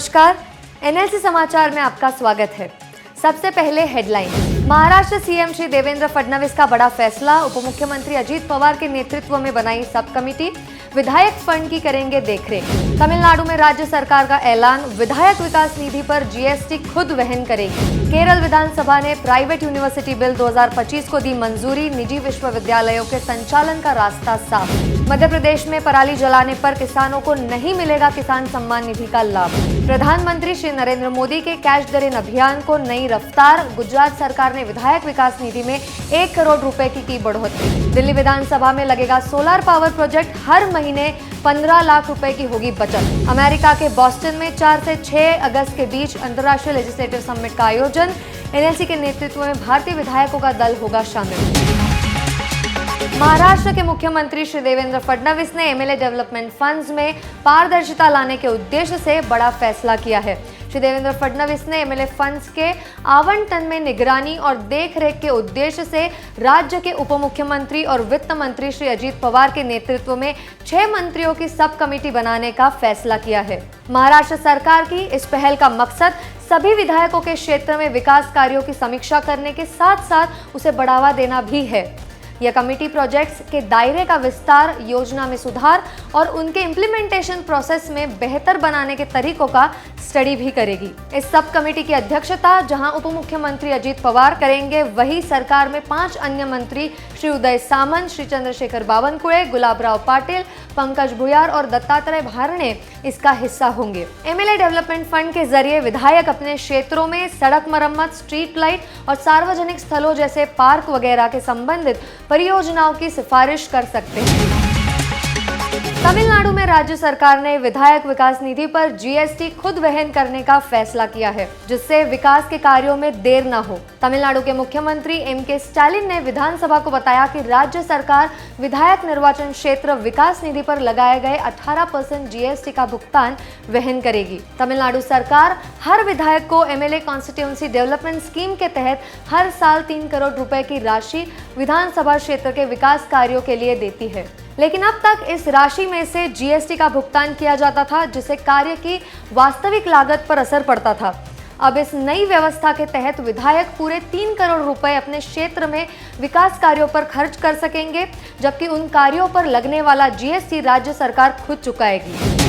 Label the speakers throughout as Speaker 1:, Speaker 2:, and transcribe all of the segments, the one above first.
Speaker 1: नमस्कार, एनएलसी समाचार में आपका स्वागत है। सबसे पहले हेडलाइन। महाराष्ट्र सीएम श्री देवेंद्र फडणवीस का बड़ा फैसला। उप मुख्यमंत्री अजीत पवार के नेतृत्व में बनाई सब कमेटी, विधायक फंड की करेंगे देखरेख। तमिलनाडु में राज्य सरकार का ऐलान, विधायक विकास निधि पर जीएसटी खुद वहन करेगी। केरल विधानसभा ने प्राइवेट यूनिवर्सिटी बिल 2025 को दी मंजूरी, निजी विश्वविद्यालयों के संचालन का रास्ता साफ। मध्य प्रदेश में पराली जलाने पर किसानों को नहीं मिलेगा किसान सम्मान निधि का लाभ। प्रधानमंत्री श्री नरेंद्र मोदी के कैश द रेन अभियान को नई रफ्तार। गुजरात सरकार ने विधायक विकास निधि में 1 करोड़ रुपए की बढ़ोतरी। दिल्ली विधानसभा में लगेगा सोलर पावर प्रोजेक्ट, हर महीने 15 लाख रुपए की होगी बचत। अमेरिका के बॉस्टन में 4 से 6 अगस्त के बीच अंतर्राष्ट्रीय लेजिस्लेटिव समिट का आयोजन। एनएलसी के नेतृत्व में भारतीय विधायकों का दल होगा शामिल। महाराष्ट्र के मुख्यमंत्री श्री देवेंद्र फडणवीस ने एमएलए डेवलपमेंट फंड्स में पारदर्शिता लाने के उद्देश्य से बड़ा फैसला किया है। श्री देवेंद्र फडणवीस ने एमएलए फंड्स के आवंटन में निगरानी और देखरेख के उद्देश्य से राज्य के उप मुख्यमंत्री और वित्त मंत्री श्री अजीत पवार के नेतृत्व में 6 मंत्रियों की सब कमेटी बनाने का फैसला किया है। महाराष्ट्र सरकार की इस पहल का मकसद सभी विधायकों के क्षेत्र में विकास कार्यों की समीक्षा करने के साथ साथ उसे बढ़ावा देना भी है। यह कमेटी प्रोजेक्ट्स के दायरे का विस्तार, योजना में सुधार और उनके इम्प्लीमेंटेशन प्रोसेस में बेहतर बनाने के तरीकों का स्टडी भी करेगी। इस सब कमेटी की अध्यक्षता जहां उप मुख्यमंत्री अजीत पवार करेंगे, वही सरकार में 5 अन्य मंत्री श्री उदय सामंत, श्री चंद्रशेखर बावनकुळे, गुलाबराव पाटिल, पंकज भुयार और दत्तात्रेय भारणे इसका हिस्सा होंगे। एमएलए डेवलपमेंट फंड के जरिए विधायक अपने क्षेत्रों में सड़क मरम्मत, स्ट्रीट लाइट और सार्वजनिक स्थलों जैसे पार्क वगैरह के संबंधित परियोजनाओं की सिफारिश कर सकते हैं। तमिलनाडु में राज्य सरकार ने विधायक विकास निधि पर जीएसटी खुद वहन करने का फैसला किया है, जिससे विकास के कार्यों में देर न हो। तमिलनाडु के मुख्यमंत्री एमके स्टालिन ने विधानसभा को बताया कि राज्य सरकार विधायक निर्वाचन क्षेत्र विकास निधि पर लगाए गए 18% जीएसटी का भुगतान वहन करेगी। तमिलनाडु सरकार हर विधायक को एमएलए कॉन्स्टिट्यूएंसी डेवलपमेंट स्कीम के तहत हर साल 3 करोड़ रुपए की राशि विधानसभा क्षेत्र के विकास कार्यों के लिए देती है। लेकिन अब तक इस राशि में से जीएसटी का भुगतान किया जाता था, जिससे कार्य की वास्तविक लागत पर असर पड़ता था। अब इस नई व्यवस्था के तहत विधायक पूरे 3 करोड़ रुपए अपने क्षेत्र में विकास कार्यों पर खर्च कर सकेंगे, जबकि उन कार्यों पर लगने वाला जीएसटी राज्य सरकार खुद चुकाएगी।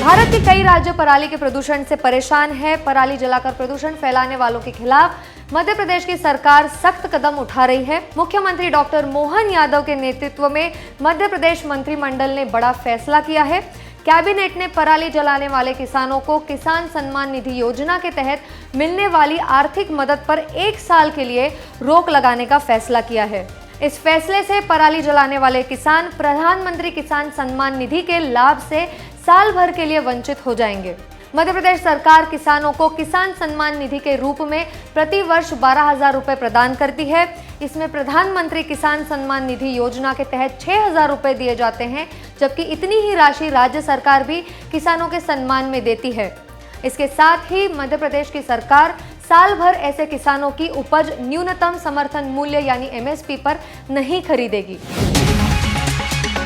Speaker 1: भारत के कई राज्य पराली के प्रदूषण से परेशान है। पराली जलाकर प्रदूषण फैलाने वालों के खिलाफ मध्य प्रदेश की सरकार सख्त कदम उठा रही है। मुख्यमंत्री डॉक्टर मोहन यादव के नेतृत्व में मध्य प्रदेश मंत्रिमंडल ने बड़ा फैसला किया है। कैबिनेट ने पराली जलाने वाले किसानों को किसान सम्मान निधि योजना के तहत मिलने वाली आर्थिक मदद पर 1 साल के लिए रोक लगाने का फैसला किया है। इस फैसले से पराली जलाने वाले किसान प्रधानमंत्री किसान सम्मान निधि के लाभ से साल भर के लिए वंचित हो जाएंगे। मध्य प्रदेश सरकार किसानों को किसान सम्मान निधि के रूप में प्रति वर्ष 12,000 रुपए प्रदान करती है। इसमें प्रधानमंत्री किसान सम्मान निधि योजना के तहत 6,000 रुपए दिए जाते हैं, जबकि इतनी ही राशि राज्य सरकार भी किसानों के सम्मान में देती है। इसके साथ ही मध्य प्रदेश की सरकार साल भर ऐसे किसानों की उपज न्यूनतम समर्थन मूल्य यानी एमएसपी पर नहीं खरीदेगी।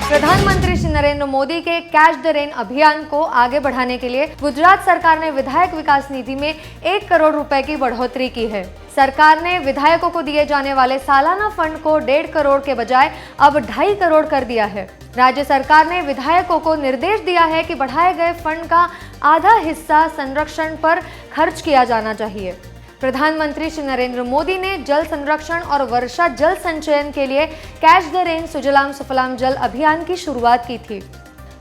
Speaker 1: प्रधानमंत्री श्री नरेंद्र मोदी के कैश द रेन अभियान को आगे बढ़ाने के लिए गुजरात सरकार ने विधायक विकास निधि में 1 करोड़ रुपए की बढ़ोतरी की है। सरकार ने विधायकों को दिए जाने वाले सालाना फंड को 1.5 करोड़ के बजाय अब 2.5 करोड़ कर दिया है। राज्य सरकार ने विधायकों को निर्देश दिया है कि बढ़ाए गए फंड का आधा हिस्सा संरक्षण पर खर्च किया जाना चाहिए। प्रधानमंत्री श्री नरेंद्र मोदी ने जल संरक्षण और वर्षा जल संचयन के लिए कैश द रेन सुजलाम सुफलाम जल अभियान की शुरुआत की थी।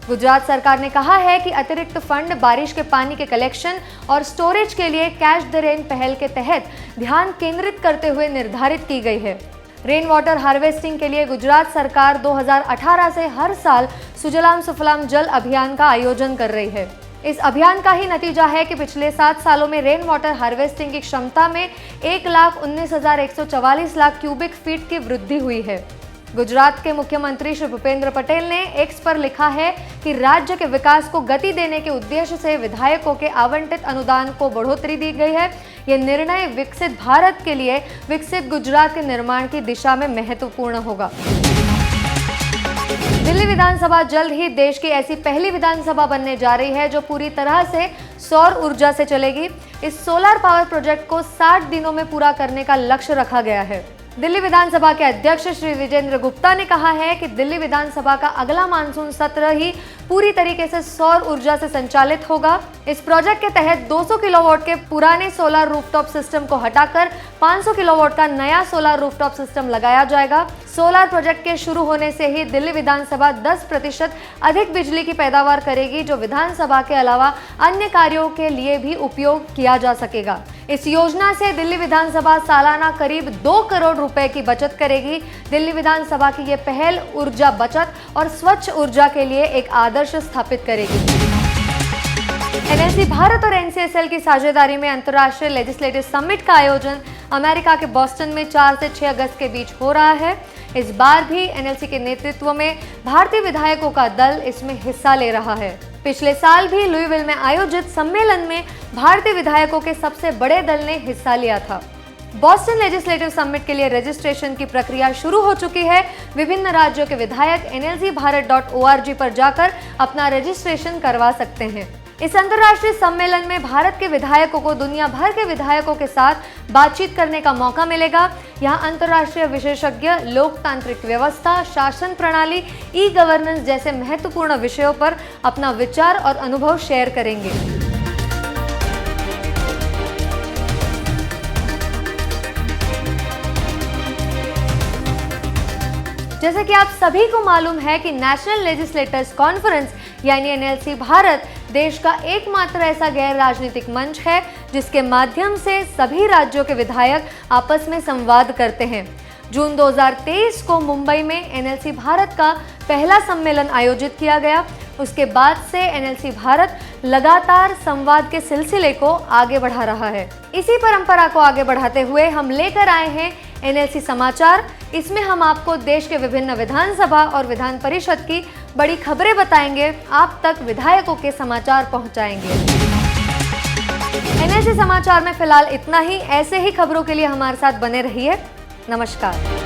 Speaker 1: गुजरात सरकार ने कहा है कि अतिरिक्त फंड बारिश के पानी के कलेक्शन और स्टोरेज के लिए कैश द रेन पहल के तहत ध्यान केंद्रित करते हुए निर्धारित की गई है। रेन वाटर हार्वेस्टिंग के लिए गुजरात सरकार 2018 से हर साल सुजलाम सुफलाम जल अभियान का आयोजन कर रही है। इस अभियान का ही नतीजा है कि पिछले 7 सालों में रेन वाटर हार्वेस्टिंग की क्षमता में 1,19,144 लाख क्यूबिक फीट की वृद्धि हुई है। गुजरात के मुख्यमंत्री श्री भूपेंद्र पटेल ने एक्स पर लिखा है कि राज्य के विकास को गति देने के उद्देश्य से विधायकों के आवंटित अनुदान को बढ़ोतरी दी गई है। यह निर्णय विकसित भारत के लिए विकसित गुजरात के निर्माण की दिशा में महत्वपूर्ण होगा। दिल्ली विधानसभा जल्द ही देश की ऐसी पहली विधानसभा बनने जा रही है जो पूरी तरह से सौर ऊर्जा से चलेगी। इस सोलर पावर प्रोजेक्ट को 60 दिनों में पूरा करने का लक्ष्य रखा गया है। दिल्ली विधानसभा के अध्यक्ष श्री विजेंद्र गुप्ता ने कहा है कि दिल्ली विधानसभा का अगला मानसून सत्र ही पूरी तरीके से सौर ऊर्जा से संचालित होगा। इस प्रोजेक्ट के तहत 200 किलोवाट के पुराने सोलर रूफटॉप सिस्टम को हटाकर 500 किलोवाट का नया सोलर रूफटॉप सिस्टम लगाया जाएगा। सोलर प्रोजेक्ट के शुरू होने से ही दिल्ली विधानसभा 10% अधिक बिजली की पैदावार करेगी, जो विधानसभा के अलावा अन्य कार्यों के लिए भी उपयोग किया जा सकेगा। इस योजना से दिल्ली विधानसभा सालाना करीब 2 करोड़ रुपए की बचत करेगी। दिल्ली विधानसभा की ये पहल ऊर्जा बचत और स्वच्छ ऊर्जा के लिए एक आदर्श स्थापित करेगी। एनएलसी भारत और एनसीएसएल की साझेदारी में अंतर्राष्ट्रीय लेजिस्लेटिव समिट का आयोजन अमेरिका के बॉस्टन में 4 से 6 अगस्त के बीच हो रहा है। इस बार भी एनएलसी के नेतृत्व में भारतीय विधायकों का दल इसमें हिस्सा ले रहा है। पिछले साल भी लुईविल में आयोजित सम्मेलन में भारतीय विधायकों के सबसे बड़े दल ने हिस्सा लिया था। बॉस्टन लेजिस्लेटिव समिट के लिए रजिस्ट्रेशन की प्रक्रिया शुरू हो चुकी है। विभिन्न राज्यों के विधायक nlcbharat.org पर जाकर अपना रजिस्ट्रेशन करवा सकते हैं। इस अंतर्राष्ट्रीय सम्मेलन में भारत के विधायकों को दुनिया भर के विधायकों के साथ बातचीत करने का मौका मिलेगा। यहाँ अंतर्राष्ट्रीय विशेषज्ञ लोकतांत्रिक व्यवस्था, शासन प्रणाली, ई गवर्नेंस जैसे महत्वपूर्ण विषयों पर अपना विचार और अनुभव शेयर करेंगे। जैसे कि आप सभी को मालूम है कि नेशनल लेजिस्लेटर्स कॉन्फ्रेंस यानी एनएलसी भारत देश का एकमात्र ऐसा गैर राजनीतिक मंच है जिसके माध्यम से सभी राज्यों के विधायक आपस में संवाद करते हैं। जून 2023 को मुंबई में एनएलसी भारत का पहला सम्मेलन आयोजित किया गया। उसके बाद से एनएलसी भारत लगातार संवाद के सिलसिले को आगे बढ़ा रहा है। इसी परंपरा को आगे बढ़ाते हुए हम लेकर आए हैं एनएलसी समाचार। इसमें हम आपको देश के विभिन्न विधानसभा और विधान परिषद की बड़ी खबरें बताएंगे, आप तक विधायकों के समाचार पहुंचाएंगे। एनएलसी समाचार में फिलहाल इतना ही। ऐसे ही खबरों के लिए हमारे साथ बने रहिए। नमस्कार।